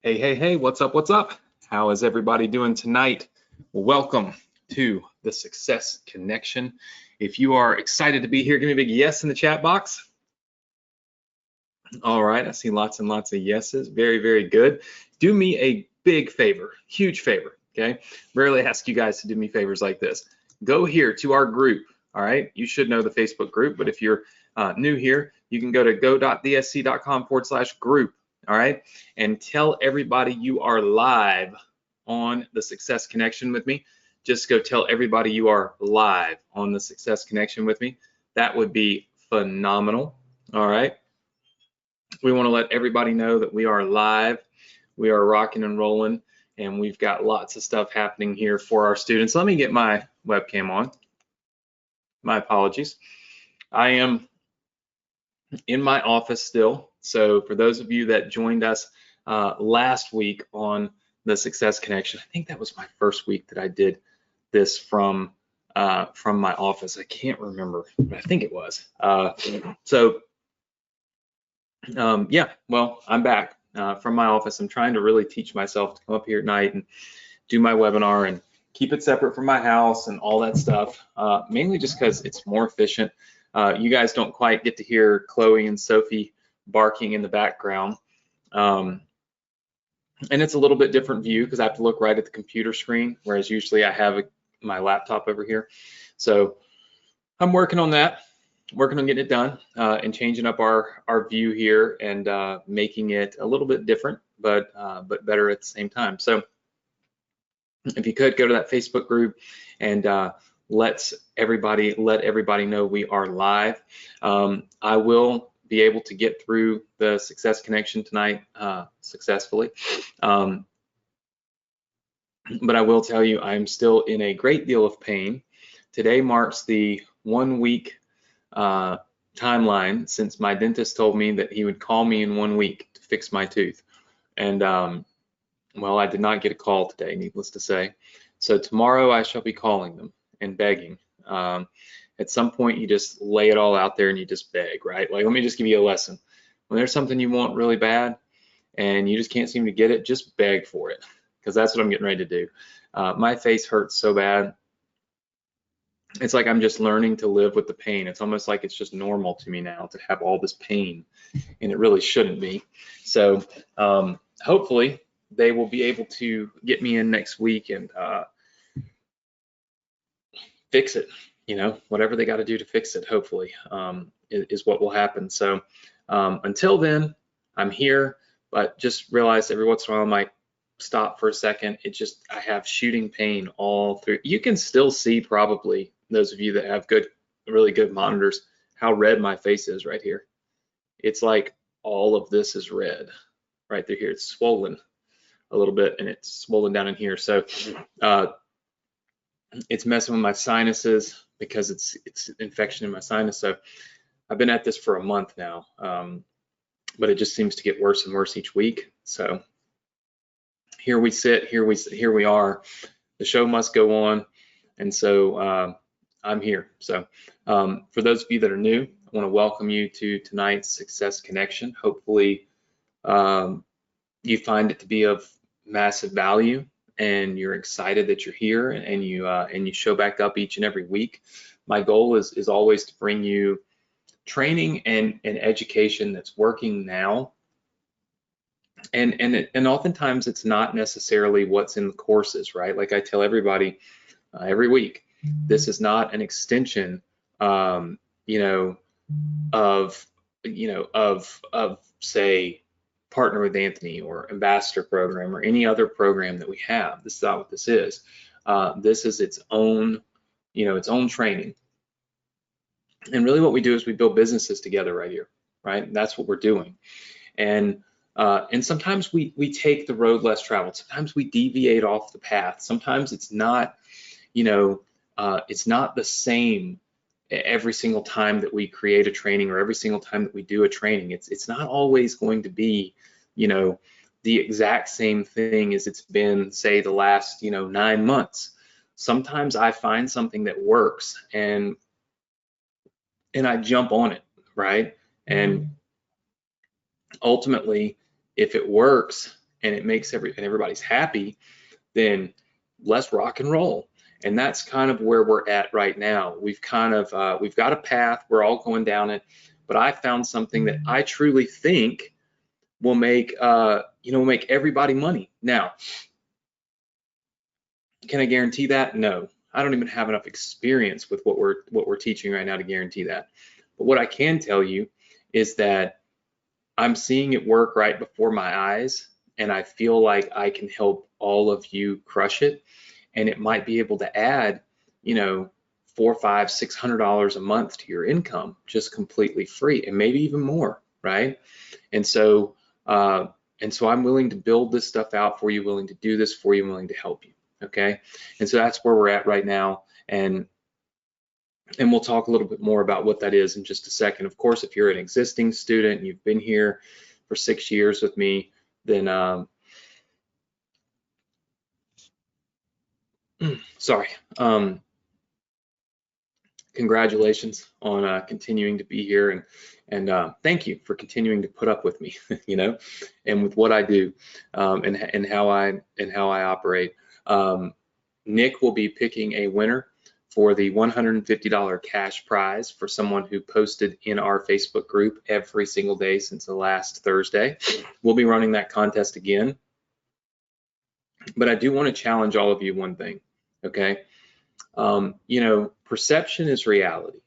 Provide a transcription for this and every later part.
Hey, hey, hey, what's up? What's up? How is everybody doing tonight? Welcome to the Success Connection. If you are excited to be here, give me a big yes in the chat box. All right, I see lots and lots of yeses. Very, very good. Do me a big favor, huge favor, okay? Rarely ask you guys to do me favors like this. Go here to our group, all right? You should know the Facebook group, but if you're new here, you can go to go.dsc.com/group. All right, and tell everybody you are live on the Success Connection with me. Just go tell everybody you are live on the Success Connection with me. That would be phenomenal. All right, we want to let everybody know that we are live, we are rocking and rolling, and we've got lots of stuff happening here for our students. Let me get my webcam on. My apologies. I am in my office still. So for those of you that joined us last week on the Success Connection, I think that was my first week that I did this from my office. I can't remember, but I think it was. Yeah, well, I'm back from my office. I'm trying to really teach myself to come up here at night and do my webinar and keep it separate from my house and all that stuff, mainly just because it's more efficient. You guys don't quite get to hear Chloe and Sophie barking in the background. And it's a little bit different view because I have to look right at the computer screen, whereas usually I have my laptop over here. So I'm working on that, working on getting it done and changing up our view here and making it a little bit different, but better at the same time. So if you could go to that Facebook group and let everybody know we are live. I will be able to get through the Success Connection tonight successfully. But I will tell you, I'm still in a great deal of pain. Today marks the 1 week timeline since my dentist told me that he would call me in 1 week to fix my tooth. And well, I did not get a call today, needless to say. So tomorrow I shall be calling them and begging. At some point, you just lay it all out there and you just beg, right? Like, let me just give you a lesson. When there's something you want really bad and you just can't seem to get it, just beg for it, because that's what I'm getting ready to do. My face hurts so bad. It's like I'm just learning to live with the pain. It's almost like it's just normal to me now to have all this pain, and it really shouldn't be. So hopefully they will be able to get me in next week and fix it. You know, whatever they got to do to fix it, hopefully, is what will happen. So until then, I'm here, but just realize every once in a while I might stop for a second. I have shooting pain all through. You can still see, probably, those of you that have really good monitors, how red my face is right here. It's like all of this is red right through here. It's swollen a little bit, and it's swollen down in here. So it's messing with my sinuses because it's infection in my sinus. So I've been at this for a month now, but it just seems to get worse and worse each week. So here we sit, here we are. The show must go on, and so I'm here. So for those of you that are new, I want to welcome you to tonight's Success Connection. Hopefully you find it to be of massive value, and you're excited that you're here, and you show back up each and every week. My goal is always to bring you training and education that's working now, and oftentimes it's not necessarily what's in the courses, right? Like I tell everybody every week, this is not an extension of say Partner with Anthony or Ambassador program or any other program that we have. This is not what this is. This is its own training. And really what we do is we build businesses together right here, right? And that's what we're doing. And sometimes we take the road less traveled. Sometimes we deviate off the path. Sometimes it's not, it's not the same every single time that we create a training or every single time that we do a training. It's not always going to be, the exact same thing as it's been, say, the last, 9 months. Sometimes I find something that works and I jump on it, right? And ultimately, if it works and it makes everybody's happy, then let's rock and roll. And that's kind of where we're at right now. We've kind of we've got a path, we're all going down it, but I found something that I truly think will make make everybody money. Now, can I guarantee that? No. I don't even have enough experience with what we're teaching right now to guarantee that. But what I can tell you is that I'm seeing it work right before my eyes, and I feel like I can help all of you crush it. And it might be able to add, $400, $500, $600 a month to your income, just completely free, and maybe even more, right? And so I'm willing to build this stuff out for you, willing to do this for you, willing to help you. Okay, and so that's where we're at right now, and we'll talk a little bit more about what that is in just a second. Of course, if you're an existing student and you've been here for 6 years with me, then congratulations on continuing to be here, and thank you for continuing to put up with me, and with what I do, and how I operate. Nick will be picking a winner for the $150 cash prize for someone who posted in our Facebook group every single day since the last Thursday. We'll be running that contest again. But I do want to challenge all of you one thing, okay? Perception is reality.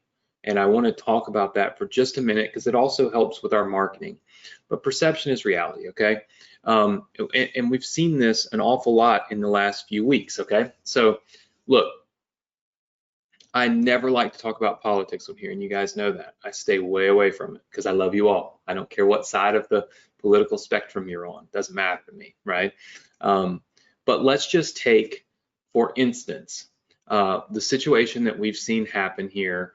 And I want to talk about that for just a minute because it also helps with our marketing. But perception is reality, okay? And we've seen this an awful lot in the last few weeks, okay? So look, I never like to talk about politics on here, and you guys know that. I stay way away from it because I love you all. I don't care what side of the political spectrum you're on. It doesn't matter to me, right? But let's just take, for instance, the situation that we've seen happen here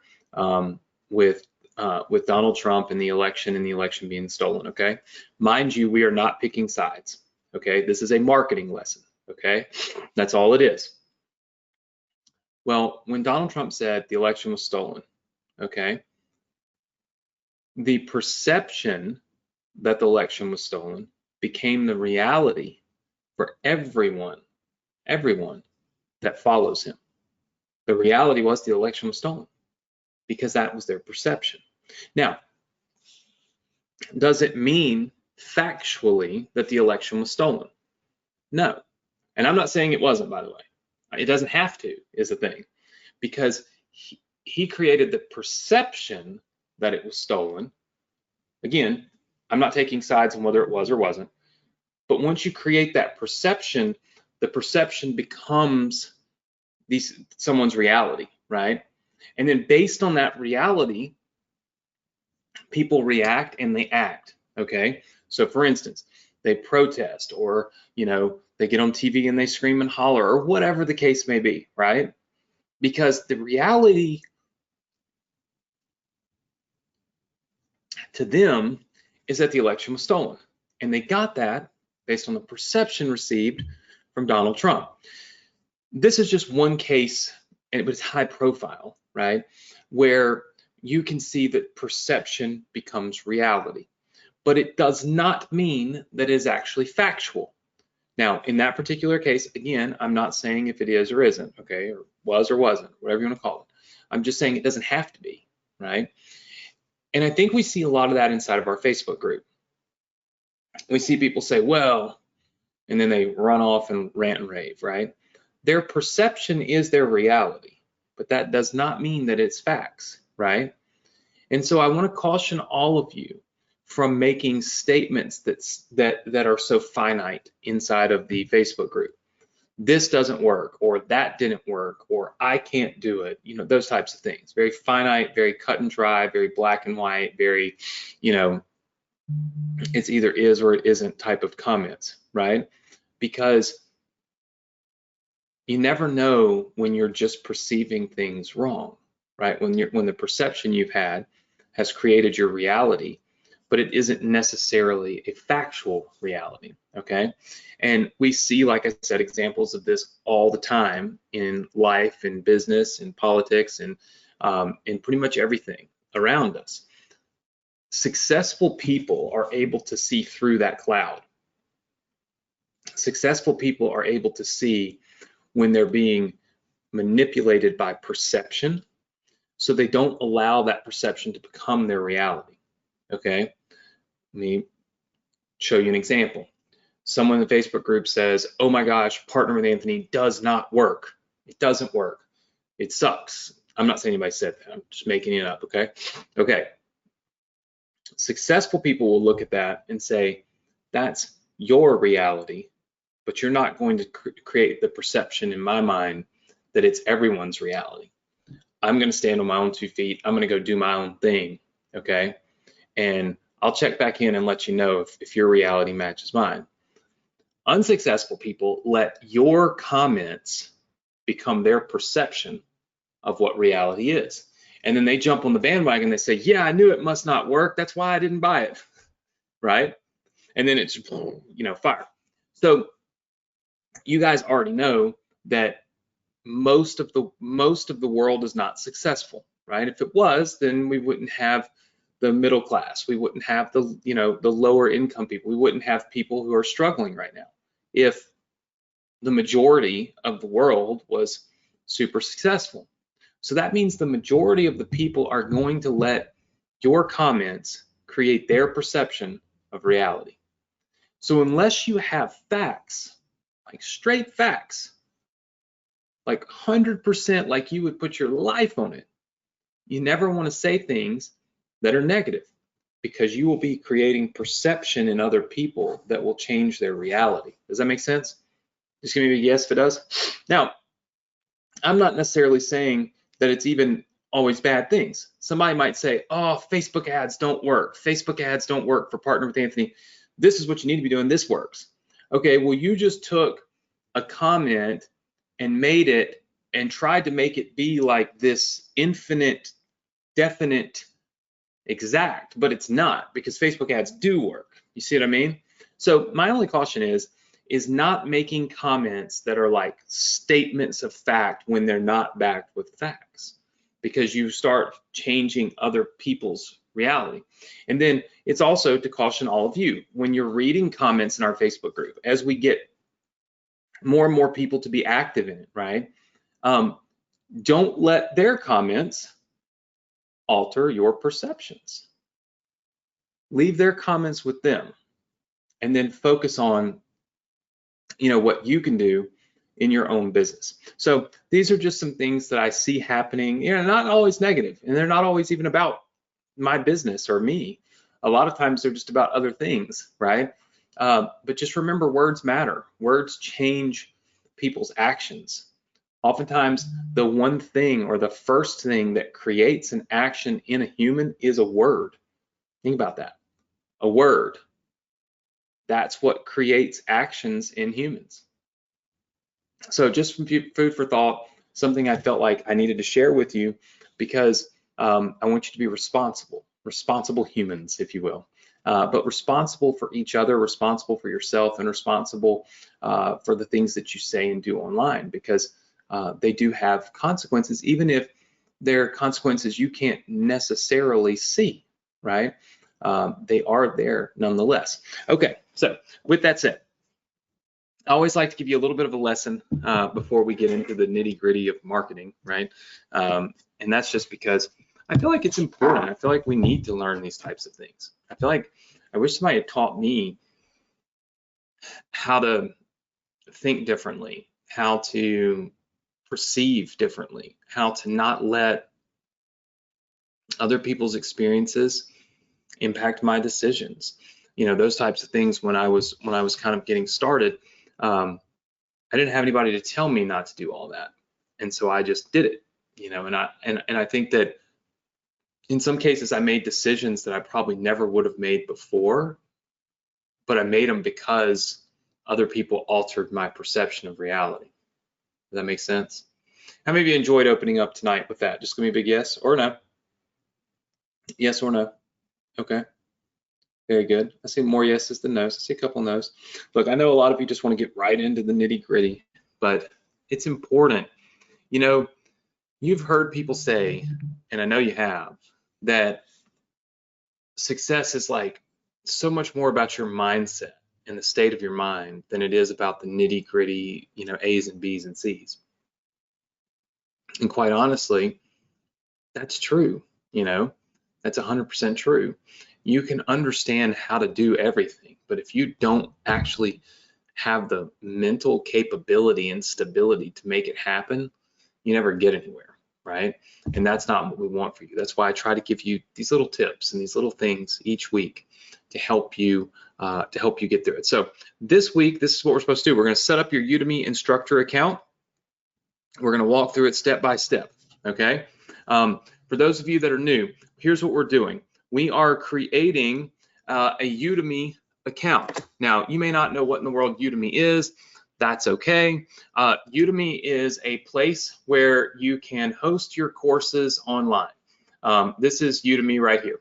with Donald Trump and the election being stolen, okay? Mind you, we are not picking sides, okay? This is a marketing lesson, okay? That's all it is. Well, when Donald Trump said the election was stolen, okay, the perception that the election was stolen became the reality for everyone that follows him. The reality was the election was stolen because that was their perception. Now, does it mean factually that the election was stolen? No. And I'm not saying it wasn't, by the way. It doesn't have to, is the thing, because he created the perception that it was stolen. Again, I'm not taking sides on whether it was or wasn't, but once you create that perception, the perception becomes someone's reality, right? And then based on that reality, people react and they act, okay? So for instance, they protest, or they get on TV and they scream and holler, or whatever the case may be, right? Because the reality to them is that the election was stolen, and they got that based on the perception received from Donald Trump. This is just one case, but it's high profile, right? Where you can see that perception becomes reality, but it does not mean that it is actually factual. Now, in that particular case, again, I'm not saying if it is or isn't, okay, or was or wasn't, whatever you want to call it. I'm just saying it doesn't have to be, right? And I think we see a lot of that inside of our Facebook group. We see people say, well, and then they run off and rant and rave, right? Their perception is their reality, but that does not mean that it's facts, right? And so I want to caution all of you from making statements that are so finite inside of the Facebook group. This doesn't work, or that didn't work, or I can't do it, those types of things. Very finite, very cut and dry, very black and white, very, it's either is or it isn't type of comments, right? Because you never know when you're just perceiving things wrong, right? When the perception you've had has created your reality, but it isn't necessarily a factual reality, okay? And we see, like I said, examples of this all the time in life, in business, in politics, and in pretty much everything around us. Successful people are able to see through that cloud. Successful people are able to see when they're being manipulated by perception, so they don't allow that perception to become their reality. Okay, let me show you an example. Someone in the Facebook group says, oh my gosh, Partner with Anthony does not work. It doesn't work. It sucks. I'm not saying anybody said that. I'm just making it up, okay? Okay. Successful people will look at that and say, that's your reality, but you're not going to create the perception in my mind that it's everyone's reality. I'm going to stand on my own 2 feet. I'm going to go do my own thing, okay? And I'll check back in and let you know if your reality matches mine. Unsuccessful people let your comments become their perception of what reality is. And then they jump on the bandwagon. They say, yeah, I knew it must not work. That's why I didn't buy it, right? And then it's, fire. So you guys already know that most of the world is not successful, right? If it was, then we wouldn't have the middle class. We wouldn't have the lower income people. We wouldn't have people who are struggling right now. If the majority of the world was super successful. So that means the majority of the people are going to let your comments create their perception of reality. So unless you have facts, like straight facts, like 100%, like you would put your life on it, you never want to say things that are negative, because you will be creating perception in other people that will change their reality. Does that make sense? Just give me a yes if it does. Now, I'm not necessarily saying that it's even always bad things. Somebody might say, oh, Facebook ads don't work. Facebook ads don't work for Partner with Anthony. This is what you need to be doing. This works. Okay, well, you just took a comment and made it and tried to make it be like this infinite, definite, exact, but it's not, because Facebook ads do work. You see what I mean? So my only caution is not making comments that are like statements of fact when they're not backed with facts, because you start changing other people's reality. And then it's also to caution all of you, when you're reading comments in our Facebook group, as we get more and more people to be active in it, right? Don't let their comments alter your perceptions. Leave their comments with them, and then focus on what you can do in your own business. So these are just some things that I see happening, not always negative, and they're not always even about my business or me. A lot of times they're just about other things, right? But just remember, words matter. Words change people's actions. Oftentimes, the one thing or the first thing that creates an action in a human is a word. Think about that. A word. That's what creates actions in humans. So just some food for thought, something I felt like I needed to share with you, because I want you to be responsible humans, if you will, but responsible for each other, responsible for yourself, and responsible for the things that you say and do online, because they do have consequences, even if they're consequences you can't necessarily see, right? They are there nonetheless. Okay, so with that said, I always like to give you a little bit of a lesson before we get into the nitty-gritty of marketing, right? And that's just because I feel like it's important. I feel like we need to learn these types of things. I feel like I wish somebody had taught me how to think differently, how to perceive differently, how to not let other people's experiences impact my decisions. Those types of things when I was kind of getting started. I didn't have anybody to tell me not to do all that, and so I just did it. And I think that in some cases I made decisions that I probably never would have made before, but I made them because other people altered my perception of reality. Does that make sense? How many of you enjoyed opening up tonight with that? Just give me a big yes or no. Yes or no. Okay. Very good. I see more yeses than nos. I see a couple no's. Look, I know a lot of you just want to get right into the nitty-gritty, but it's important. You've heard people say, and I know you have, that success is like so much more about your mindset. and the state of your mind than it is about the nitty gritty, you know, A's and B's and C's. And quite honestly, that's true. You know, that's 100% true. You can understand how to do everything, but if you don't actually have the mental capability and stability to make it happen, you never get anywhere, right? And that's not what we want for you. That's why I try to give you these little tips and these little things each week to help you get through it. So this week, this is what we're supposed to do. We're going to set up your Udemy Instructor account. We're going to walk through it step by step, okay? For those of you that are new, here's what we're doing. We are creating a Udemy account. Now, you may not know what in the world Udemy is. That's okay. Udemy is a place where you can host your courses online. This is Udemy right here.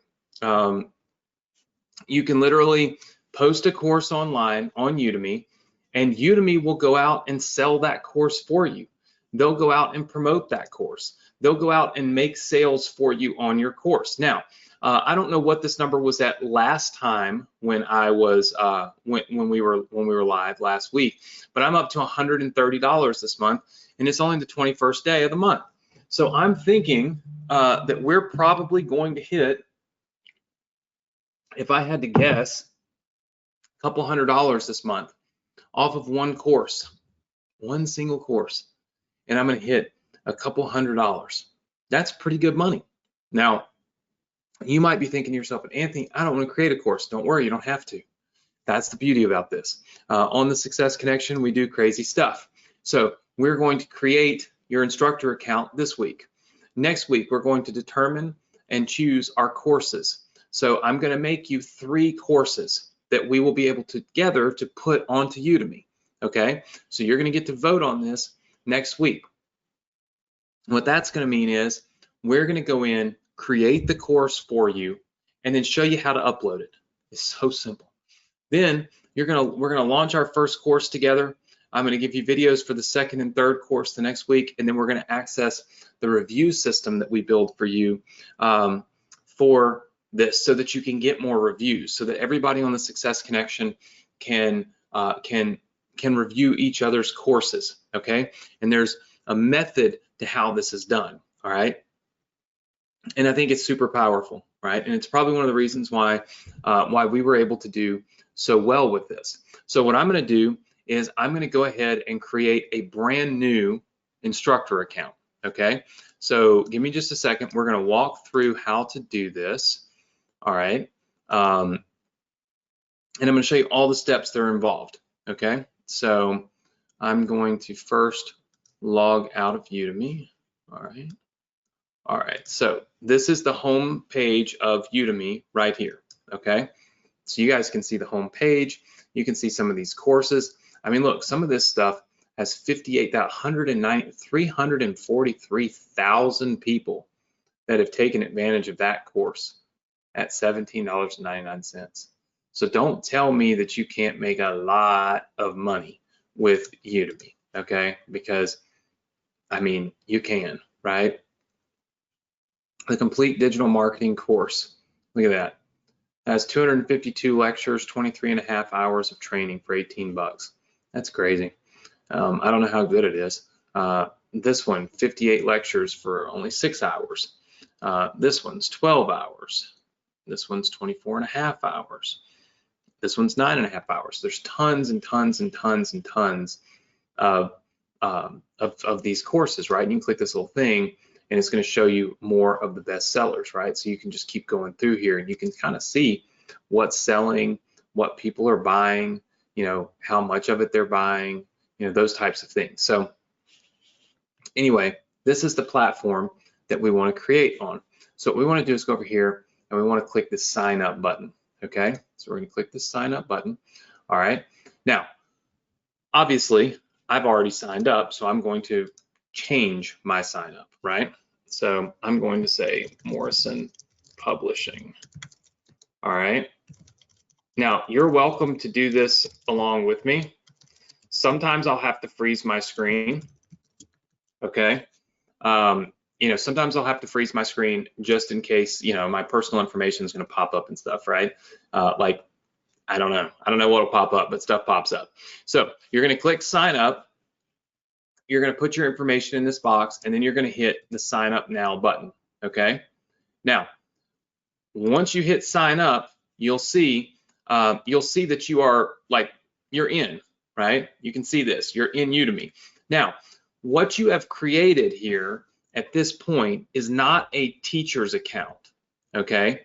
You can literally post a course online on Udemy, and Udemy will go out and sell that course for you. They'll go out and promote that course. They'll go out and make sales for you on your course. Now, I don't know what this number was at last time when I was when we were live last week, but I'm up to $130 this month, and it's only the 21st day of the month. So I'm thinking that we're probably going to hit, if I had to guess, a couple $100 this month off of one course, one single course, and I'm going to hit a couple $100. That's pretty good money. Now, you might be thinking to yourself, Anthony, I don't want to create a course. Don't worry, you don't have to. That's the beauty about this. On the Success Connection, we do crazy stuff. So we're going to create your instructor account this week. Next week, we're going to determine and choose our courses. So I'm going to make you 3 courses that we will be able to together to put onto Udemy. Okay, so you're going to get to vote on this next week. What that's going to mean is we're going to go in, create the course for you, and then show you how to upload it. It's so simple. Then we're going to launch our first course together. I'm going to give you videos for the second and third course the next week, and then we're going to access the review system that we build for you for this, so that you can get more reviews, so that everybody on the Success Connection can review each other's courses. Okay, and there's a method to how this is done. All right. And I think it's super powerful, right? And it's probably one of the reasons why we were able to do so well with this. So what I'm going to do is I'm going to go ahead and create a brand new instructor account. Okay, so give me just a second. We're going to walk through how to do this. All right, and I'm going to show you all the steps that are involved. Okay, so I'm going to first log out of Udemy. All right, so this is the home page of Udemy right here. Okay, so you guys can see the home page. You can see some of these courses. I mean, look, some of this stuff has 343,000 people that have taken advantage of that course at $17.99. So don't tell me that you can't make a lot of money with Udemy, okay? Because, I mean, you can, right? The complete digital marketing course, look at that. It has 252 lectures, 23.5 hours of training for 18 bucks. That's crazy. I don't know how good it is. This one, 58 lectures for only 6 hours. This one's 12 hours. This one's 24.5 hours. This one's 9.5 hours. There's tons and tons and tons and tons of these courses, right? And you can click this little thing, and it's going to show you more of the best sellers, right? So you can just keep going through here, and you can kind of see what's selling, what people are buying, you know, how much of it they're buying, you know, those types of things. So anyway, this is the platform that we want to create on. So what we want to do is go over here, and we want to click this sign up button. Okay, so we're going to click this sign up button. All right, now obviously I've already signed up, so I'm going to change my sign up, right? So I'm going to say Morrison Publishing. All right, now you're welcome to do this along with me. Sometimes I'll have to freeze my screen. Okay, you know, sometimes I'll have to freeze my screen just in case, you know, my personal information is going to pop up and stuff, right? Like I don't know. I don't know what'll pop up, but stuff pops up. So you're going to click sign up. You're going to put your information in this box, and then you're going to hit the sign up now button. Okay. Now, once you hit sign up, you'll see that you are you're in, right? You can see this. You're in Udemy. Now, what you have created here at this point is not a teacher's account. Okay.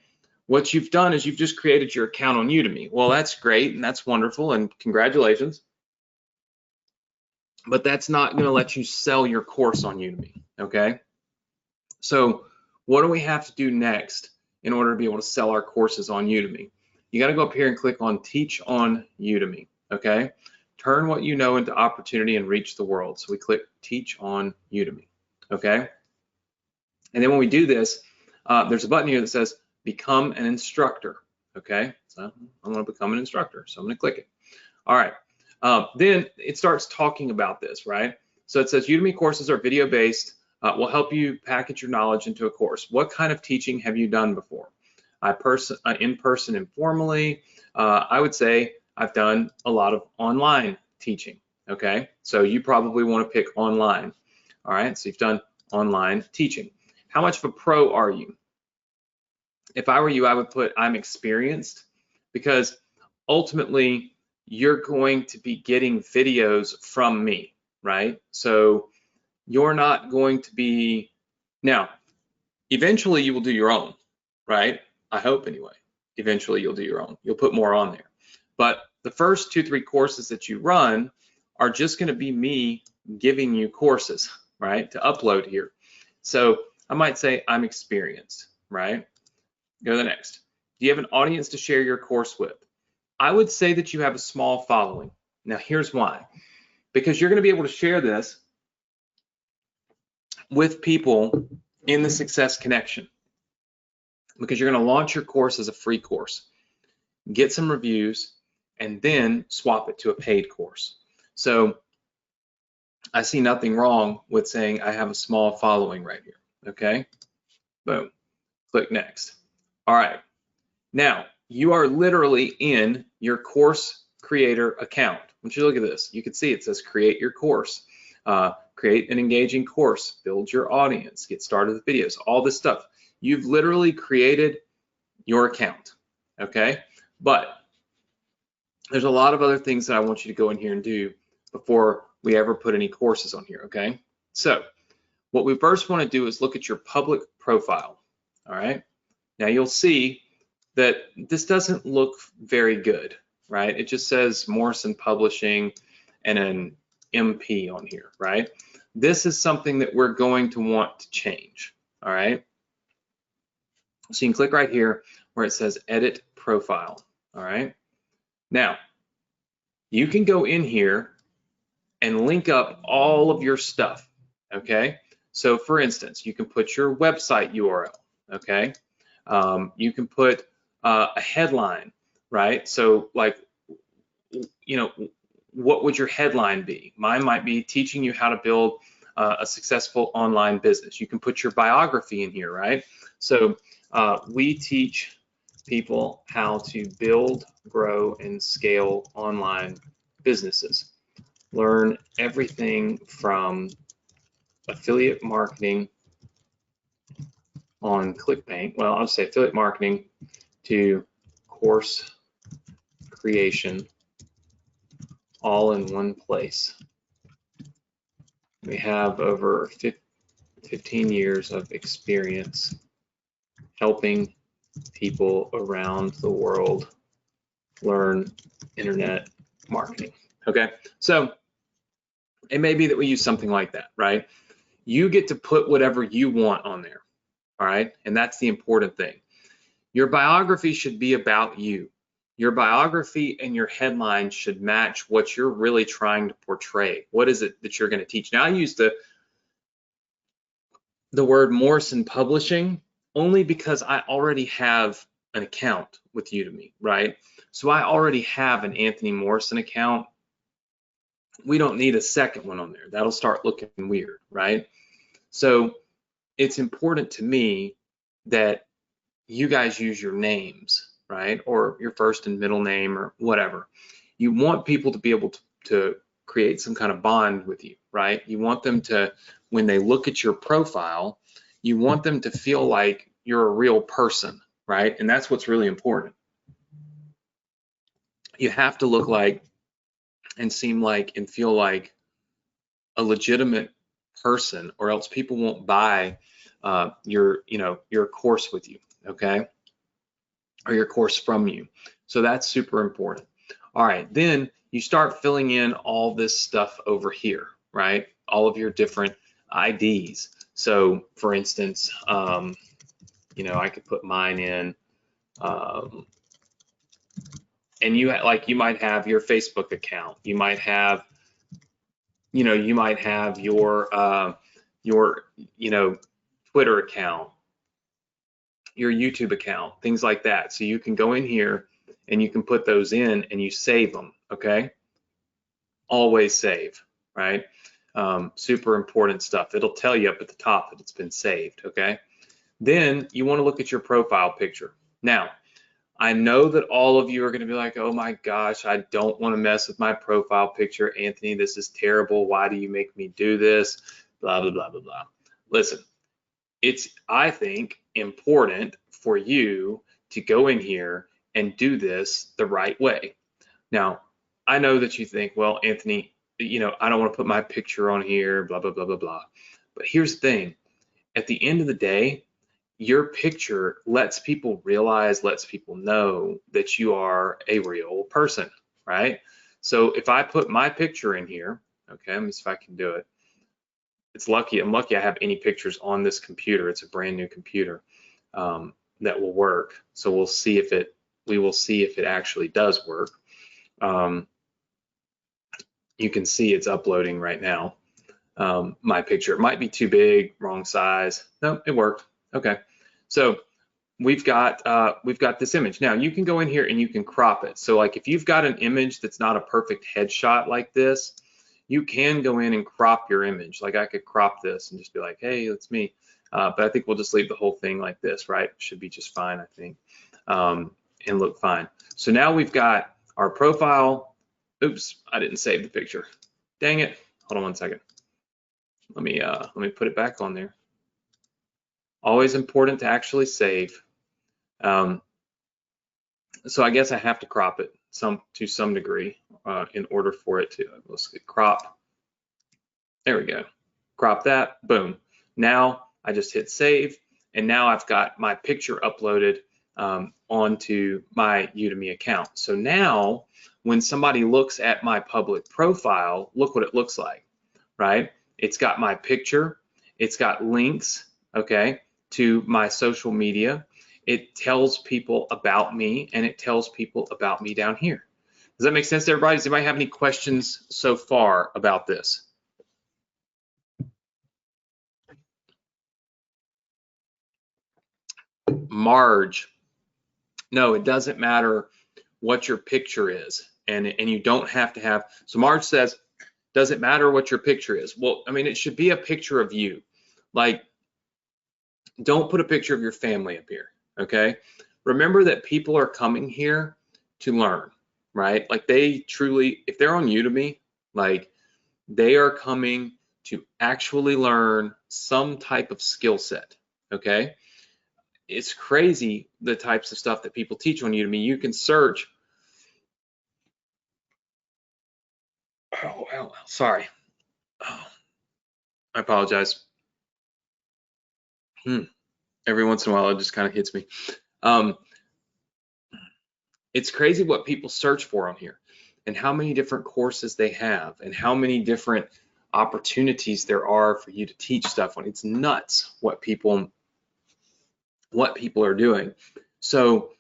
What you've done is you've just created your account on Udemy. Well, that's great and that's wonderful and congratulations. But that's not going to let you sell your course on Udemy. Okay. So what do we have to do next in order to be able to sell our courses on Udemy? You got to go up here and click on Teach on Udemy. Okay. Turn what you know into opportunity and reach the world. So we click Teach on Udemy. Okay. And then when we do this, there's a button here that says Become an Instructor. Okay. So I want to become an instructor. So I'm going to click it. All right. Then it starts talking about this, right? So it says Udemy courses are video-based, will help you package your knowledge into a course. What kind of teaching have you done before? In person, informally. I would say I've done a lot of online teaching. Okay, so you probably want to pick online. All right, so you've done online teaching. How much of a pro are you? If I were you, I would put I'm experienced, because ultimately you're going to be getting videos from me, right? So you're not going to be, now, eventually you will do your own, right? I hope anyway. Eventually you'll do your own. You'll put more on there. But the first 2-3 courses that you run are just going to be me giving you courses, right, to upload here. So I might say I'm experienced, right? Go to the next. Do you have an audience to share your course with? I would say that you have a small following. Now here's why. Because you're going to be able to share this with people in the Success Connection. Because you're going to launch your course as a free course, get some reviews, and then swap it to a paid course. So I see nothing wrong with saying I have a small following right here. Okay, boom, click next. All right, now you are literally in your course creator account. Once you look at this, you can see it says create your course, create an engaging course, build your audience, get started with videos, all this stuff. You've literally created your account, okay? But there's a lot of other things that I want you to go in here and do before we ever put any courses on here, okay? So what we first want to do is look at your public profile, all right? Now you'll see that this doesn't look very good, right? It just says Morrison Publishing and an MP on here, right? This is something that we're going to want to change, all right? So you can click right here where it says Edit Profile, all right? Now, you can go in here and link up all of your stuff, okay? So for instance, you can put your website URL, okay? You can put a headline, right? So like, you know, what would your headline be? Mine might be teaching you how to build a successful online business. You can put your biography in here, right? So we teach people how to build, grow, and scale online businesses. Learn everything from affiliate marketing on ClickBank. Well, I'll say affiliate marketing to course creation all in one place. We have over 15 years of experience helping people around the world learn internet marketing. Okay, so it may be that we use something like that, right? You get to put whatever you want on there, all right? And that's the important thing. Your biography should be about you. Your biography and your headline should match what you're really trying to portray. What is it that you're going to teach? Now, I use the word Morrison Publishing only because I already have an account with Udemy, right? So I already have an Anthony Morrison account. We don't need a second one on there. That'll start looking weird, right? So it's important to me that you guys use your names, right? Or your first and middle name or whatever. You want people to be able to create some kind of bond with you, right? You want them to, when they look at your profile, you want them to feel like you're a real person, right? And that's what's really important. You have to look like and seem like and feel like a legitimate person, or else people won't buy your course with you, okay? Or your course from you. So that's super important. All right, then you start filling in all this stuff over here, right? All of your different IDs. So for instance, I could put mine in, and you might have your Facebook account. You might have, your Twitter account, your YouTube account, things like that. So you can go in here and you can put those in and you save them, okay? Always save, right? Super important stuff. It'll tell you up at the top that it's been saved, okay? Then you want to look at your profile picture. Now, I know that all of you are going to be like, oh my gosh, I don't want to mess with my profile picture. Anthony, this is terrible. Why do you make me do this? Blah, blah, blah, blah, blah. Listen, it's, I think, important for you to go in here and do this the right way. Now, I know that you think, well, Anthony, I don't want to put my picture on here, blah, blah, blah, blah, blah. But here's the thing. At the end of the day, your picture lets people realize, lets people know that you are a real person, right? So if I put my picture in here, okay, let me see if I can do it. I'm lucky I have any pictures on this computer. It's a brand new computer that will work. So we will see if it actually does work. You can see it's uploading right now. My picture, it might be too big, wrong size. No, it worked. Okay, so we've got this image. Now you can go in here and you can crop it. So like if you've got an image that's not a perfect headshot like this, you can go in and crop your image. Like I could crop this and just be like, hey, that's me. But I think we'll just leave the whole thing like this, right? Should be just fine, I think, and look fine. So now we've got our profile. Oops, I didn't save the picture. Dang it. Hold on one second. Let me put it back on there. Always important to actually save. So I guess I have to crop it to some degree in order for it to, let's get crop. There we go. Crop that, boom. Now I just hit save, and now I've got my picture uploaded onto my Udemy account. So now when somebody looks at my public profile, look what it looks like, right? It's got my picture, it's got links, okay, to my social media. It tells people about me, and it tells people about me down here. Does that make sense to everybody? Does anybody have any questions so far about this? Marge, no, it doesn't matter what your picture is, and you don't have to have, so Marge says, doesn't matter what your picture is. Well, I mean, it should be a picture of you. Like, don't put a picture of your family up here, okay? Remember that people are coming here to learn, right? Like they truly, if they're on Udemy, like they are coming to actually learn some type of skill set, okay? It's crazy the types of stuff that people teach on Udemy. You can search. Oh, sorry. Oh, I apologize. Every once in a while, it just kind of hits me. It's crazy what people search for on here, and how many different courses they have, and how many different opportunities there are for you to teach stuff on. It's nuts what people are doing. So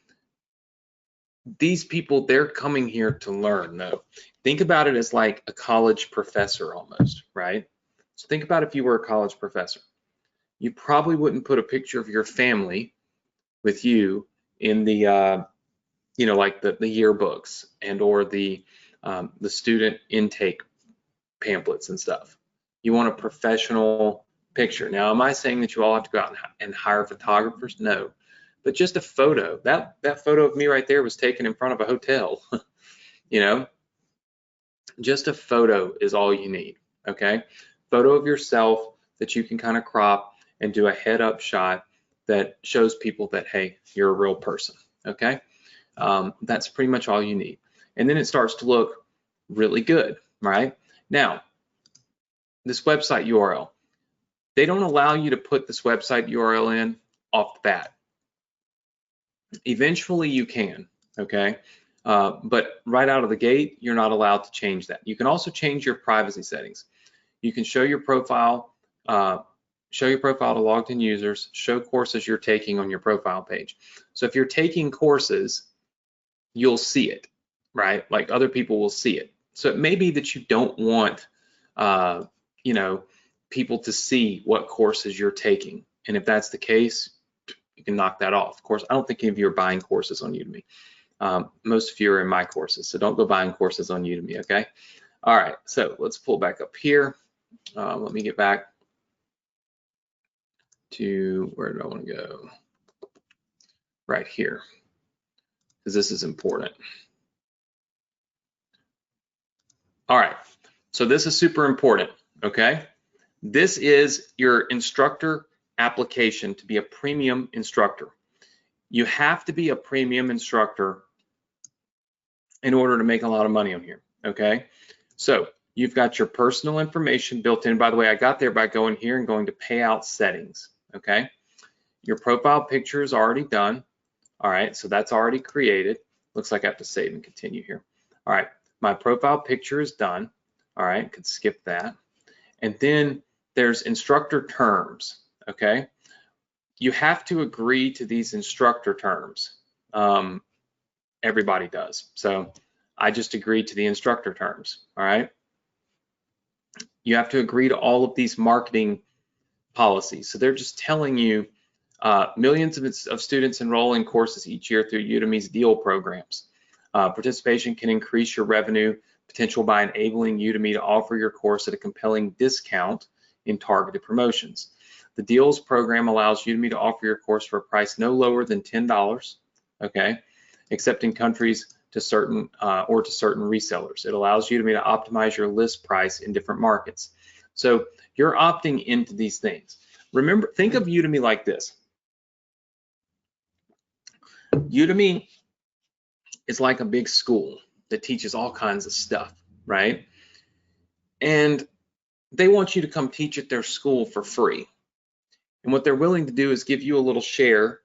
these people, they're coming here to learn. No, think about it as like a college professor almost, right? So think about if you were a college professor. You probably wouldn't put a picture of your family with you in the like the yearbooks and or the student intake pamphlets and stuff. You want a professional picture. Now, am I saying that you all have to go out and hire photographers? No, but just a photo. That photo of me right there was taken in front of a hotel. You know, just a photo is all you need, okay? Photo of yourself that you can kind of crop and do a head up shot that shows people that, hey, you're a real person, okay? That's pretty much all you need. And then it starts to look really good, right? Now, this website URL, they don't allow you to put this website URL in off the bat. Eventually you can, okay? But right out of the gate, you're not allowed to change that. You can also change your privacy settings. You can show your profile to logged in users, show courses you're taking on your profile page. So if you're taking courses, you'll see it, right? Like other people will see it. So it may be that you don't want, you know, people to see what courses you're taking. And if that's the case, you can knock that off. Of course, I don't think any of you are buying courses on Udemy. Most of you are in my courses, so don't go buying courses on Udemy, okay? All right, so let's pull back up here. Let me get back to, where do I want to go? Right here, because this is important. All right, so this is super important, okay? This is your instructor application to be a premium instructor. You have to be a premium instructor in order to make a lot of money on here, okay? So you've got your personal information built in. By the way, I got there by going here and going to payout settings, okay? Your profile picture is already done. All right, so that's already created. Looks like I have to save and continue here. All right, my profile picture is done. All right, could skip that. And then there's instructor terms, okay? You have to agree to these instructor terms. Everybody does. So I just agreed to the instructor terms, all right? You have to agree to all of these marketing policies. So they're just telling you millions of students enroll in courses each year through Udemy's deal programs. Participation can increase your revenue potential by enabling Udemy to offer your course at a compelling discount in targeted promotions. The deals program allows Udemy to offer your course for a price no lower than $10, okay, except in countries to certain resellers. It allows Udemy to optimize your list price in different markets. So you're opting into these things. Remember, think of Udemy like this. Udemy is like a big school that teaches all kinds of stuff, right? And they want you to come teach at their school for free. And what they're willing to do is give you a little share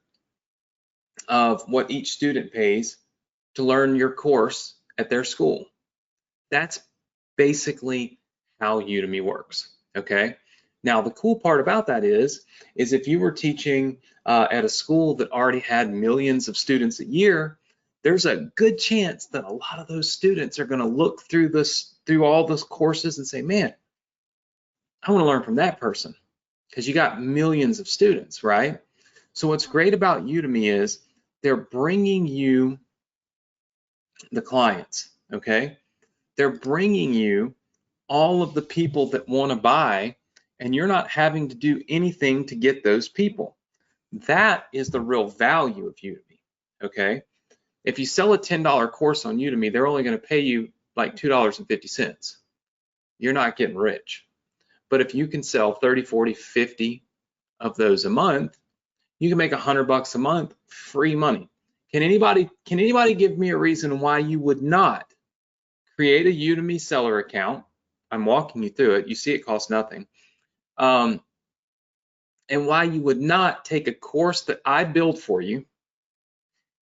of what each student pays to learn your course at their school. That's basically how Udemy works, okay? Now, the cool part about that is if you were teaching at a school that already had millions of students a year, there's a good chance that a lot of those students are going to look through all those courses and say, man, I want to learn from that person, because you got millions of students, right? So what's great about Udemy is they're bringing you the clients, okay? They're bringing you all of the people that want to buy, and you're not having to do anything to get those people. That is the real value of Udemy, okay? If you sell a $10 course on Udemy, they're only going to pay you like $2.50. You're not getting rich. But if you can sell 30, 40, 50 of those a month, you can make $100 a month, free money. Can anybody give me a reason why you would not create a Udemy seller account? I'm walking you through it. You see it costs nothing. And why you would not take a course that I build for you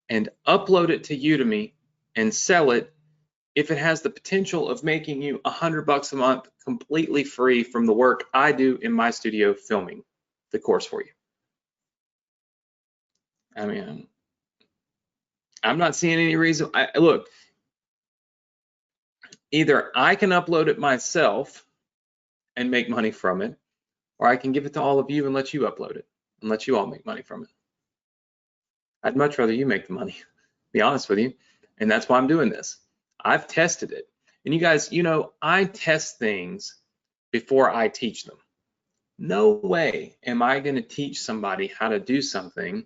and upload it to Udemy and sell it if it has the potential of making you $100 a month completely free from the work I do in my studio filming the course for you. I mean, I'm not seeing any reason. Look, either I can upload it myself and make money from it, or I can give it to all of you and let you upload it and let you all make money from it. I'd much rather you make the money, to be honest with you. And that's why I'm doing this. I've tested it. And you guys, you know, I test things before I teach them. No way am I going to teach somebody how to do something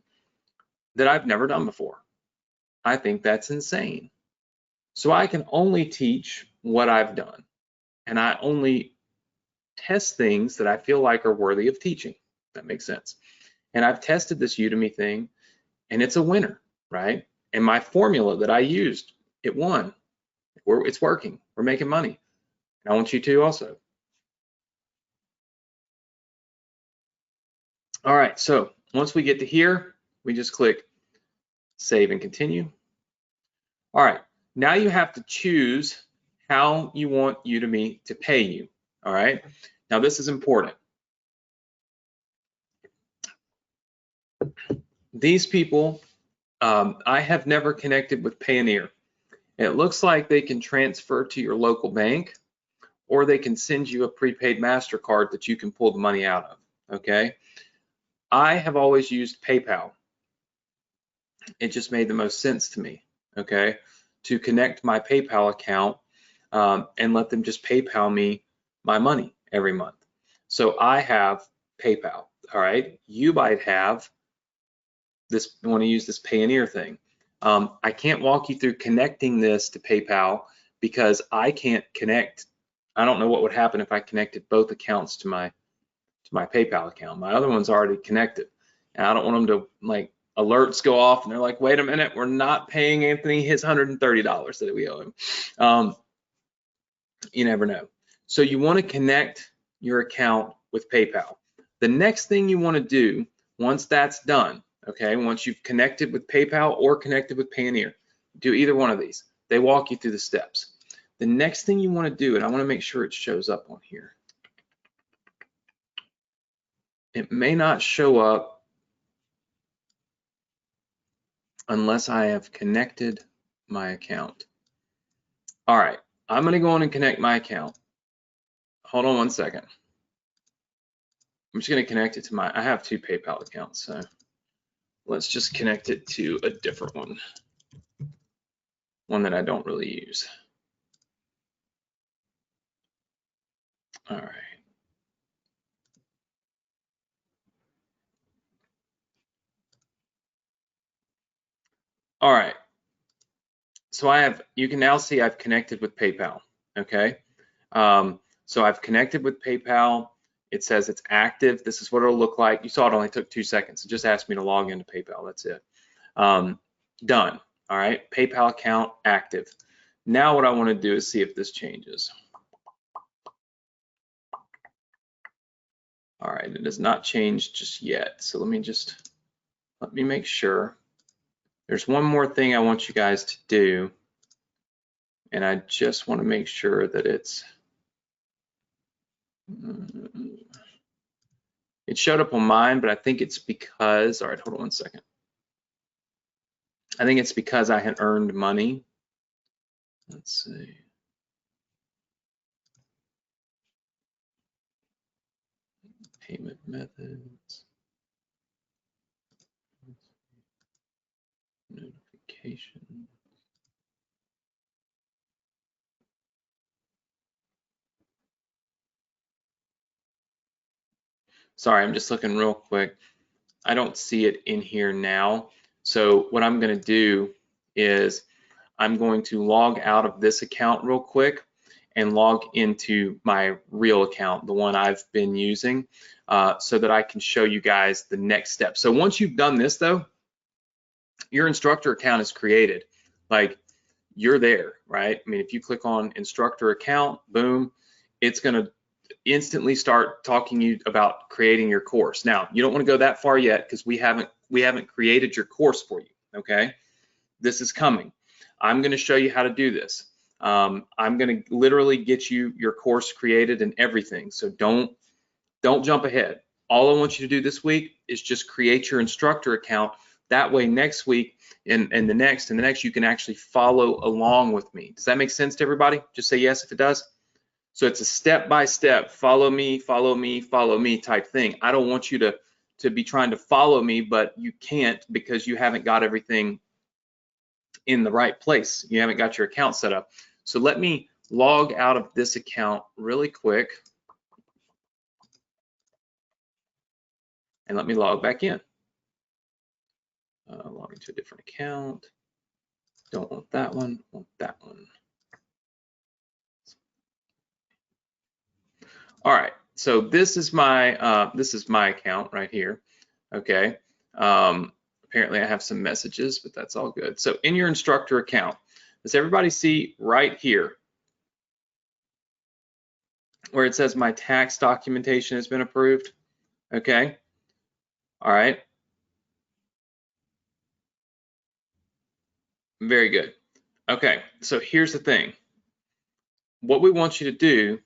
that I've never done before. I think that's insane. So I can only teach what I've done, and I only test things that I feel like are worthy of teaching. That makes sense. And I've tested this Udemy thing, and it's a winner, right? And my formula that I used, it won. It's working. We're making money. And I want you to also. All right, so once we get to here, we just click save and continue. All right, now you have to choose how you want Udemy to pay you. All right, now this is important. These people, I have never connected with Payoneer. It looks like they can transfer to your local bank, or they can send you a prepaid MasterCard that you can pull the money out of, okay? I have always used PayPal. It just made the most sense to me, okay, to connect my PayPal account and let them just PayPal me my money every month. So I have PayPal, all right? You might have this, want to use this Payoneer thing. I can't walk you through connecting this to PayPal because I can't connect. I don't know what would happen if I connected both accounts to my PayPal account. My other one's already connected, and I don't want them to, like, alerts go off and they're like, wait a minute, we're not paying Anthony his $130 that we owe him. You never know. So you want to connect your account with PayPal. The next thing you want to do once that's done, okay, once you've connected with PayPal or connected with Payoneer, do either one of these. They walk you through the steps. The next thing you want to do, and I want to make sure it shows up on here. It may not show up unless I have connected my account. All right, I'm going to go in and connect my account. Hold on one second. I'm just going to connect it to I have two PayPal accounts, so let's just connect it to a different one that I don't really use. All right. All right. So you can now see I've connected with PayPal, okay? So I've connected with PayPal. It says it's active. This is what it'll look like. You saw it only took 2 seconds. It just asked me to log into PayPal. That's it. Done. All right. PayPal account active. Now what I want to do is see if this changes. All right. It has not changed just yet. So let me make sure. There's one more thing I want you guys to do. And I just want to make sure that it showed up on mine, but I think it's because, all right, hold on one second. I think it's because I had earned money. Let's see. Payment methods. Notification. Sorry, I'm just looking real quick. I don't see it in here now. So what I'm going to do is I'm going to log out of this account real quick and log into my real account, the one I've been using, so that I can show you guys the next step. So once you've done this though, your instructor account is created. Like, you're there, right? I mean, if you click on instructor account, boom, it's going to instantly start talking to you about creating your course. Now, you don't want to go that far yet because we haven't created your course for you, okay? This is coming. I'm going to show you how to do this. I'm going to literally get you your course created and everything. So don't jump ahead. All I want you to do this week is just create your instructor account. That way next week and the next you can actually follow along with me. Does that make sense to everybody? Just say yes if it does. So it's a step-by-step, follow me type thing. I don't want you to be trying to follow me, but you can't because you haven't got everything in the right place. You haven't got your account set up. So let me log out of this account really quick and let me log back in. Log into a different account. Don't want that one, want that one. All right, so this is my account right here. Okay. Apparently I have some messages, but that's all good. So in your instructor account, does everybody see right here where it says my tax documentation has been approved? Okay. All right. Very good. Okay, so here's the thing. What we want you to do,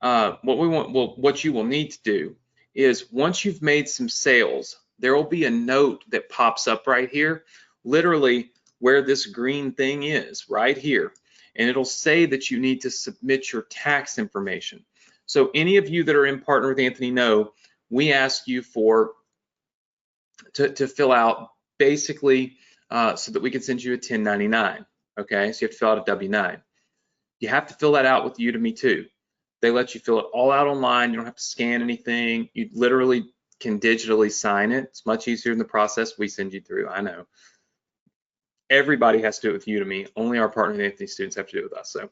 what you will need to do is once you've made some sales, there will be a note that pops up right here, literally where this green thing is, right here. And it'll say that you need to submit your tax information. So any of you that are in Partner with Anthony know, we ask you to fill out basically so that we can send you a 1099. Okay, so you have to fill out a W-9. You have to fill that out with Udemy too. They let you fill it all out online. You don't have to scan anything. You literally can digitally sign it. It's much easier than the process we send you through. I know. Everybody has to do it with Udemy. Only our Partner with Anthony students have to do it with us. So,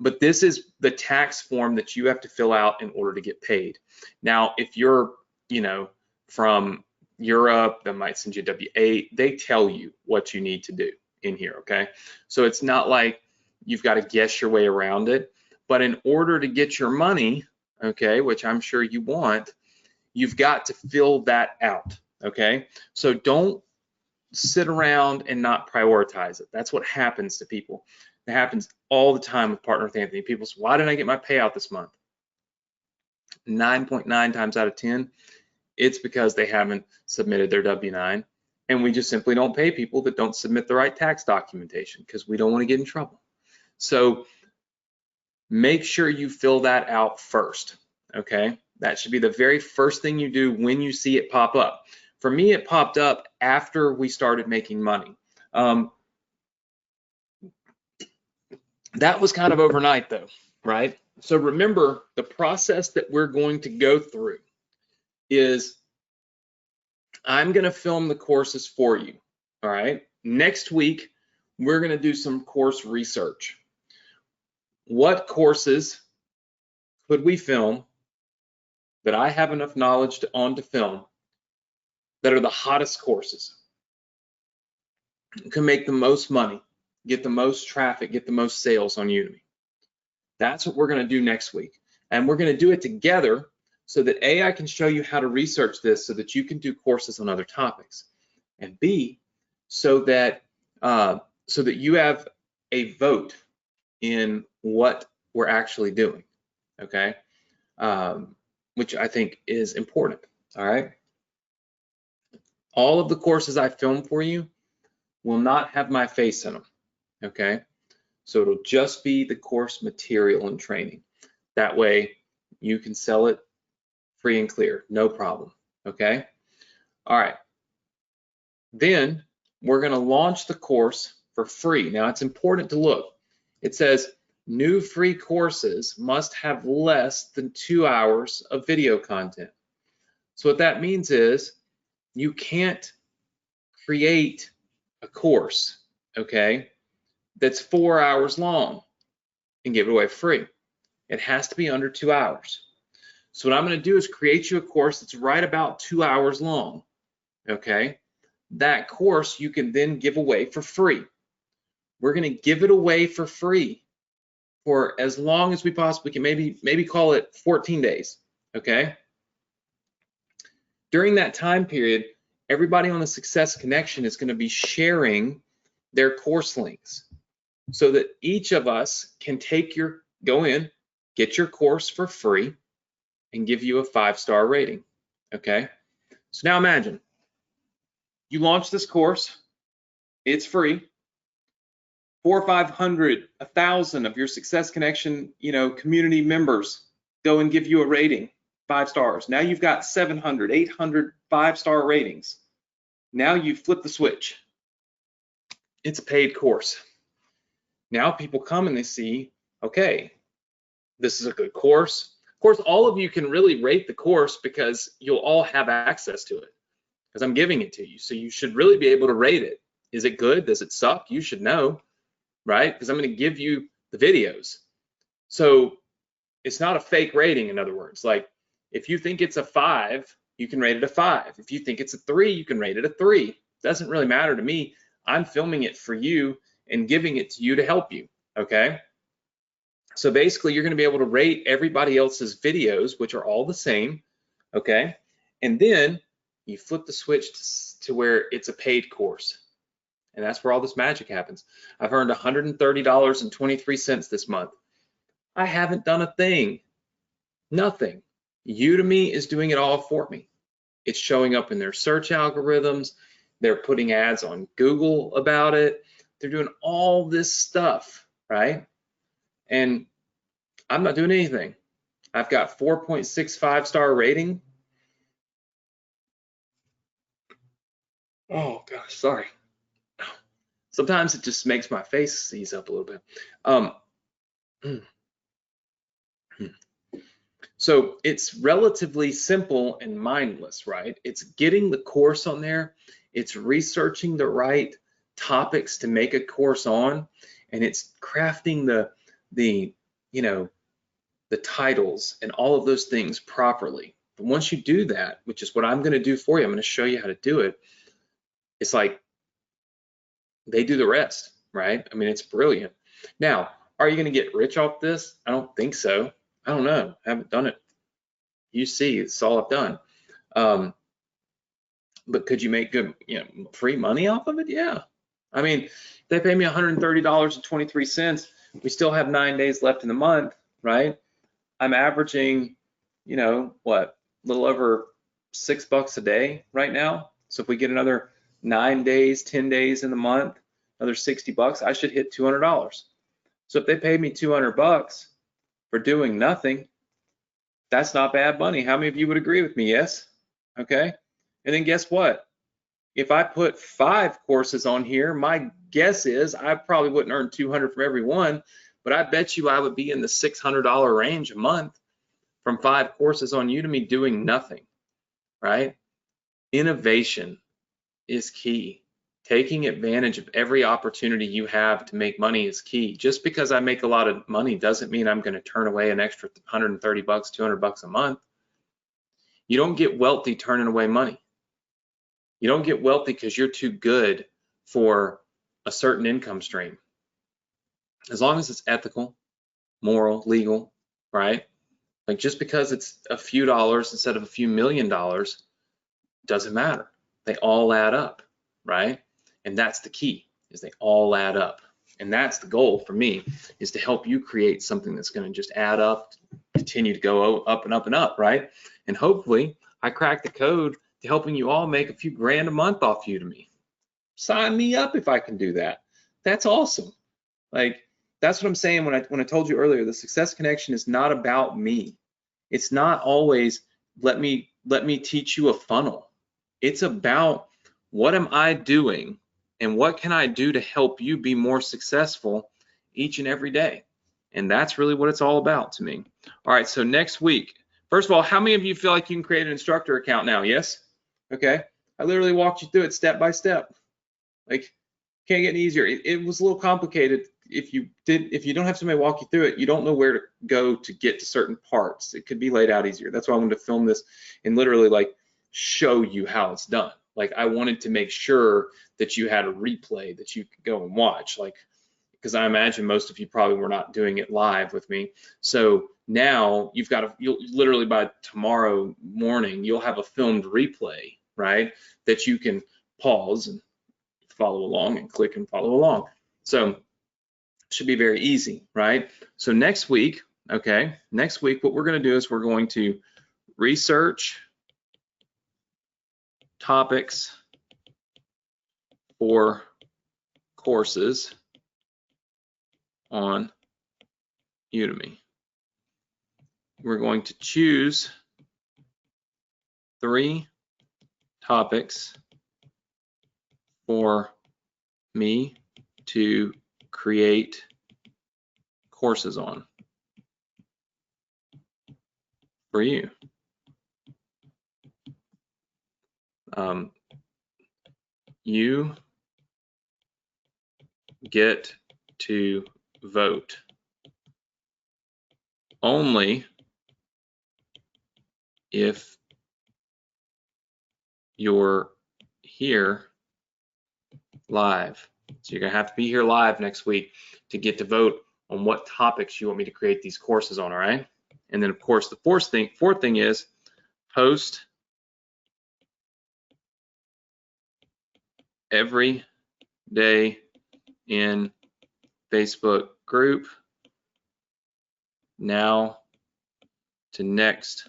but this is the tax form that you have to fill out in order to get paid. Now, if you're, from Europe, that might send you a W-8. They tell you what you need to do in here. Okay, so it's not like you've got to guess your way around it. But in order to get your money, okay, which I'm sure you want, you've got to fill that out. Okay, so don't sit around and not prioritize it. That's what happens to people. It happens all the time with Partner with Anthony. People say, why didn't I get my payout this month? 9.9 times out of 10, it's because they haven't submitted their W-9. And we just simply don't pay people that don't submit the right tax documentation because we don't want to get in trouble. So make sure you fill that out first, okay? That should be the very first thing you do when you see it pop up. For me, it popped up after we started making money. That was kind of overnight though, right? So remember, the process that we're going to go through is I'm going to film the courses for you, all right? Next week, we're going to do some course research. What courses could we film that I have enough knowledge on to film that are the hottest courses, can make the most money, get the most traffic, get the most sales on Udemy? That's what we're going to do next week. And we're going to do it together so that A, I can show you how to research this so that you can do courses on other topics, and B, so that you have a vote in what we're actually doing, okay? Which I think is important, all right? All of the courses I film for you will not have my face in them, okay? So it'll just be the course material and training. That way you can sell it free and clear, no problem, okay? All right, then we're gonna launch the course for free. Now it's important to look. It says new free courses must have less than 2 hours of video content. So what that means is you can't create a course, okay, that's 4 hours long and give it away free. It has to be under 2 hours. So what I'm going to do is create you a course that's right about 2 hours long, okay? That course you can then give away for free. We're going to give it away for free for as long as we possibly can, maybe call it 14 days, okay? During that time period, everybody on the Success Connection is going to be sharing their course links so that each of us can go in, get your course for free, and give you a 5-star rating, okay? So now imagine, you launch this course, it's free, 400, 500, 1,000 of your Success Connection, community members go and give you a rating, 5 stars. Now you've got 700, 800 5-star ratings. Now you flip the switch. It's a paid course. Now people come and they see, okay, this is a good course. Of course, all of you can really rate the course because you'll all have access to it. because I'm giving it to you. So you should really be able to rate it. Is it good? Does it suck? You should know, right? Because I'm going to give you the videos. So it's not a fake rating, in other words. Like if you think it's a 5, you can rate it a 5. If you think it's a 3, you can rate it a 3. It doesn't really matter to me. I'm filming it for you and giving it to you to help you, okay? So basically, you're going to be able to rate everybody else's videos, which are all the same, okay? And then you flip the switch to where it's a paid course. And that's where all this magic happens. I've earned $130.23 this month. I haven't done a thing, nothing. Udemy is doing it all for me. It's showing up in their search algorithms. They're putting ads on Google about it. They're doing all this stuff, right? And I'm not doing anything. I've got 4.65 star rating. Oh gosh, sorry. Sometimes it just makes my face seize up a little bit. So it's relatively simple and mindless, right? It's getting the course on there. It's researching the right topics to make a course on, and it's crafting the titles and all of those things properly. But once you do that, which is what I'm going to do for you, I'm going to show you how to do it. It's like they do the rest, right? I mean, it's brilliant. Now, are you going to get rich off this? I don't think so. I don't know. I haven't done it. You see, it's all I've done. But could you make good, free money off of it? Yeah. I mean, they pay me $130.23. We still have 9 days left in the month, right? I'm averaging, what, a little over $6 a day right now. So if we get another 9 days, 10 days in the month, another $60, I should hit $200. So if they paid me $200 for doing nothing, that's not bad money. How many of you would agree with me? Yes. Okay. And then guess what? If I put 5 courses on here, my guess is I probably wouldn't earn $200 from every one, but I bet you I would be in the $600 range a month from 5 courses on Udemy doing nothing, right? Innovation is key. Taking advantage of every opportunity you have to make money is key. Just because I make a lot of money doesn't mean I'm going to turn away an extra $130, $200 a month. You don't get wealthy turning away money. You don't get wealthy because you're too good for a certain income stream. As long as it's ethical, moral, legal, right? Like just because it's a few dollars instead of a few $1 million doesn't matter. They all add up, right? And that's the key, is they all add up. And that's the goal for me, is to help you create something that's going to just add up, continue to go up and up and up, right? And hopefully I crack the code to helping you all make a few grand a month off Udemy. Sign me up if I can do that. That's awesome. Like, that's what I'm saying when I told you earlier, the success connection is not about me. It's not always let me teach you a funnel. It's about what am I doing and what can I do to help you be more successful each and every day. And that's really what it's all about to me. All right, so next week, first of all, how many of you feel like you can create an instructor account now? Yes? Okay. I literally walked you through it step by step. Like, can't get any easier. It was a little complicated. If you don't have somebody walk you through it, you don't know where to go to get to certain parts. It could be laid out easier. That's why I wanted to film this and literally like show you how it's done. Like I wanted to make sure that you had a replay that you could go and watch, like, because I imagine most of you probably were not doing it live with me. So now you'll literally by tomorrow morning, you'll have a filmed replay, right? That you can pause and follow along and click and follow along. So it should be very easy, right? So next week, what we're going to do is we're going to research topics for courses on Udemy. We're going to choose 3 topics for me to create courses on for you. you get to vote only if you're here live. So you're gonna have to be here live next week to get to vote on what topics you want me to create these courses on, all right? And then of course the fourth thing is post every day in Facebook group now to next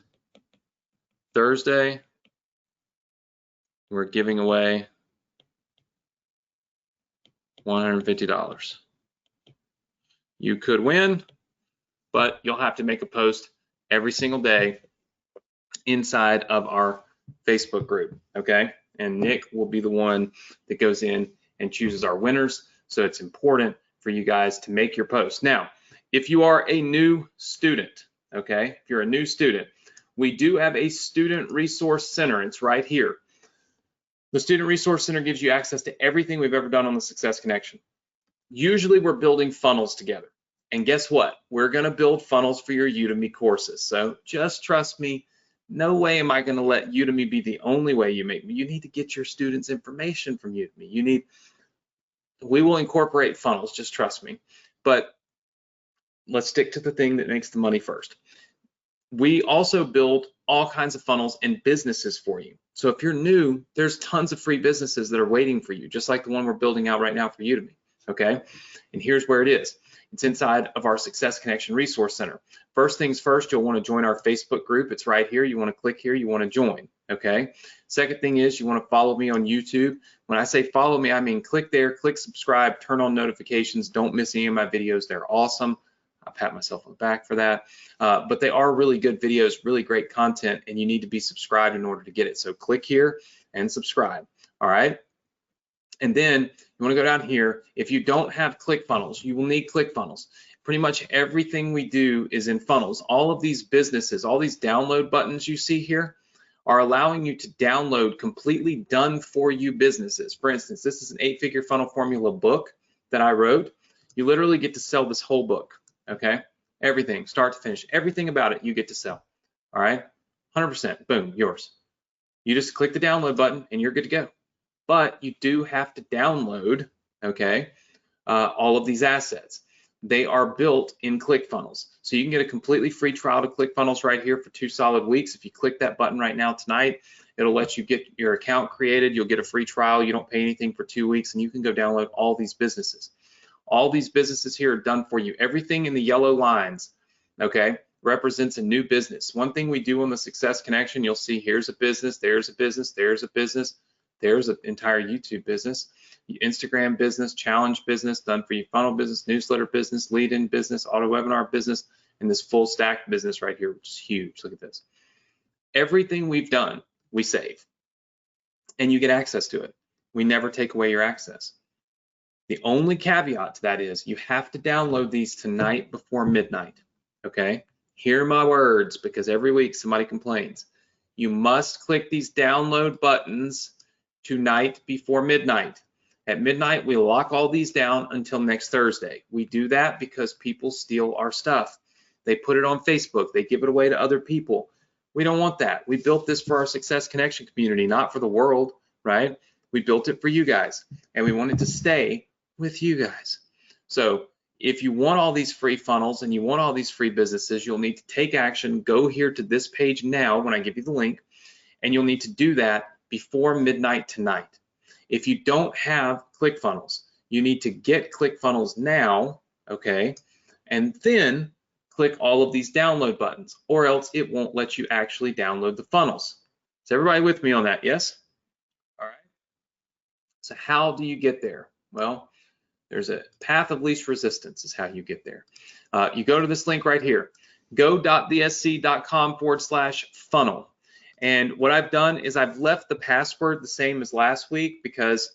Thursday. We're giving away $150. You could win, but you'll have to make a post every single day inside of our Facebook group, okay? And Nick will be the one that goes in and chooses our winners. So it's important for you guys to make your post. Now, if you are a new student, okay, if you're a new student, we do have a student resource center. It's right here. The Student Resource Center gives you access to everything we've ever done on the Success Connection. Usually we're building funnels together. And guess what? We're gonna build funnels for your Udemy courses. So just trust me, no way am I gonna let Udemy be the only way you make me. You need to get your students information from Udemy. We will incorporate funnels, just trust me. But let's stick to the thing that makes the money first. We also build all kinds of funnels and businesses for you. So if you're new, there's tons of free businesses that are waiting for you, just like the one we're building out right now for Udemy, okay? And here's where it is. It's inside of our Success Connection Resource Center. First things first, you'll want to join our Facebook group. It's right here. You want to click here. You want to join, okay? Second thing is you want to follow me on YouTube. When I say follow me, I mean click there, click subscribe, turn on notifications. Don't miss any of my videos. They're awesome. I pat myself on the back for that. But they are really good videos, really great content, and you need to be subscribed in order to get it. So click here and subscribe, all right? And then you want to go down here. If you don't have ClickFunnels, you will need ClickFunnels. Pretty much everything we do is in funnels. All of these businesses, all these download buttons you see here are allowing you to download completely done for you businesses. For instance, this is an 8-figure funnel formula book that I wrote. You literally get to sell this whole book. Okay, everything, start to finish, everything about it you get to sell. All right, 100%, boom, yours. You just click the download button and you're good to go. But you do have to download, okay, all of these assets. They are built in ClickFunnels. So you can get a completely free trial to ClickFunnels right here for 2 solid weeks. If you click that button right now tonight, it'll let you get your account created. You'll get a free trial. You don't pay anything for 2 weeks, and you can go download all these businesses. All these businesses here are done for you. Everything in the yellow lines, okay, represents a new business. One thing we do on the Success Connection, you'll see here's a business, there's a business, there's a business, there's an entire YouTube business, Instagram business, challenge business, done for you, funnel business, newsletter business, lead-in business, auto webinar business, and this full stack business right here, which is huge. Look at this. Everything we've done, we save, and you get access to it. We never take away your access. The only caveat to that is you have to download these tonight before midnight, okay? Hear my words, because every week somebody complains. You must click these download buttons tonight before midnight. At midnight, we lock all these down until next Thursday. We do that because people steal our stuff. They put it on Facebook. They give it away to other people. We don't want that. We built this for our Success Connection community, not for the world, right? We built it for you guys, and we want it to stay with you guys. So if you want all these free funnels and you want all these free businesses, you'll need to take action. Go here to this page now when I give you the link, and you'll need to do that before midnight tonight. If you don't have ClickFunnels, you need to get ClickFunnels now, okay? And then click all of these download buttons, or else it won't let you actually download the funnels. Is everybody with me on that? Yes? All right. So how do you get there? Well, there's a path of least resistance is how you get there. You go to this link right here, go.thesc.com/funnel. And what I've done is I've left the password the same as last week because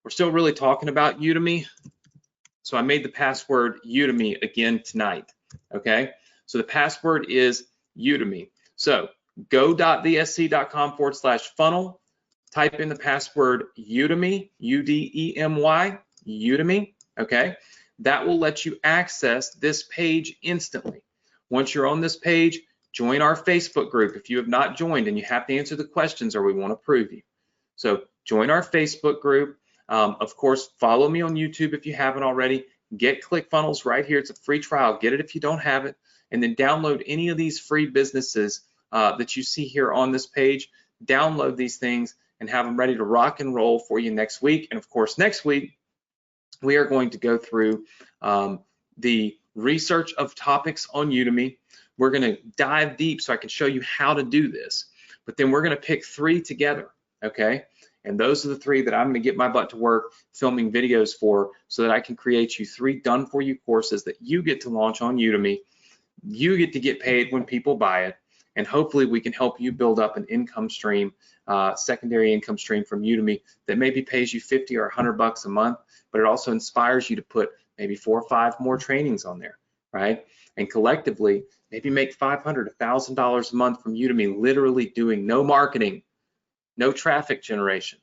we're still really talking about Udemy. So I made the password Udemy again tonight, okay? So the password is Udemy. So go.thesc.com/funnel. type in the password Udemy, U-D-E-M-Y, Udemy, okay? That will let you access this page instantly. Once you're on this page, join our Facebook group if you have not joined and you have to answer the questions or we want to prove you. So join our Facebook group. Of course, follow me on YouTube if you haven't already. Get ClickFunnels right here. It's a free trial. Get it if you don't have it. And then download any of these free businesses that you see here on this page. Download these things and have them ready to rock and roll for you next week. And of course, next week, we are going to go through the research of topics on Udemy. We're going to dive deep so I can show you how to do this. But then we're going to pick 3 together, okay? And those are the 3 that I'm going to get my butt to work filming videos for so that I can create you 3 done-for-you courses that you get to launch on Udemy. You get to get paid when people buy it. And hopefully we can help you build up an income stream, secondary income stream from Udemy that maybe pays you $50 or $100 a month, but it also inspires you to put maybe 4 or 5 more trainings on there, right? And collectively, maybe make $500, $1,000 a month from Udemy, literally doing no marketing, no traffic generation,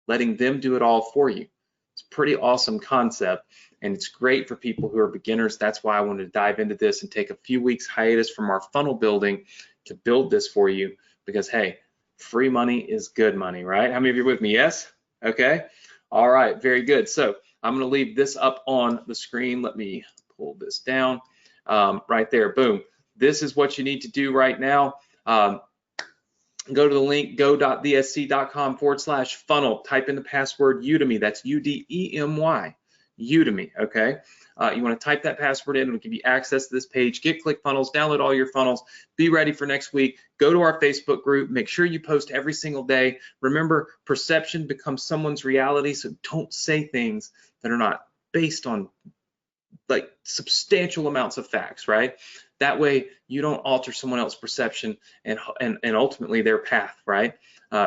letting them do it all for you. It's a pretty awesome concept, and it's great for people who are beginners. That's why I wanted to dive into this and take a few weeks hiatus from our funnel building to build this for you, because hey, free money is good money, right? How many of you are with me? Yes? Okay. All right, very good. So I'm going to leave this up on the screen. Let me pull this down right there. Boom. This is what you need to do right now. Go to the link, go.thesc.com/funnel. Type in the password Udemy. That's U-D-E-M-Y, Udemy, okay? You want to type that password in. It'll give you access to this page. Get ClickFunnels, download all your funnels. Be ready for next week. Go to our Facebook group. Make sure you post every single day. Remember, perception becomes someone's reality, so don't say things that are not based on like substantial amounts of facts, right? That way you don't alter someone else's perception and ultimately their path, right,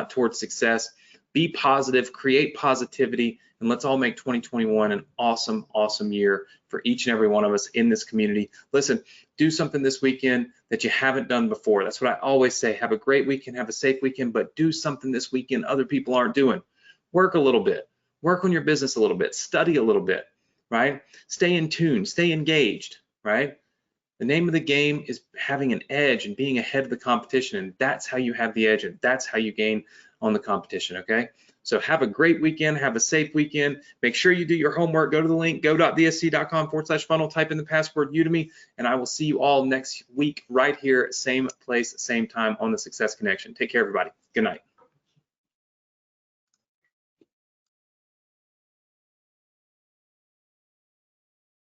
towards success. Be positive, create positivity, and let's all make 2021 an awesome, awesome year for each and every one of us in this community. Listen, do something this weekend that you haven't done before. That's what I always say. Have a great weekend, have a safe weekend, but do something this weekend other people aren't doing. Work a little bit, work on your business a little bit, study a little bit, right? Stay in tune, stay engaged, right? The name of the game is having an edge and being ahead of the competition, and that's how you have the edge, and that's how you gain on the competition, okay? So have a great weekend, have a safe weekend. Make sure you do your homework. Go to the link, go.thesc.com/funnel, type in the password Udemy, and I will see you all next week right here, same place, same time on the Success Connection. Take care, everybody. Good night.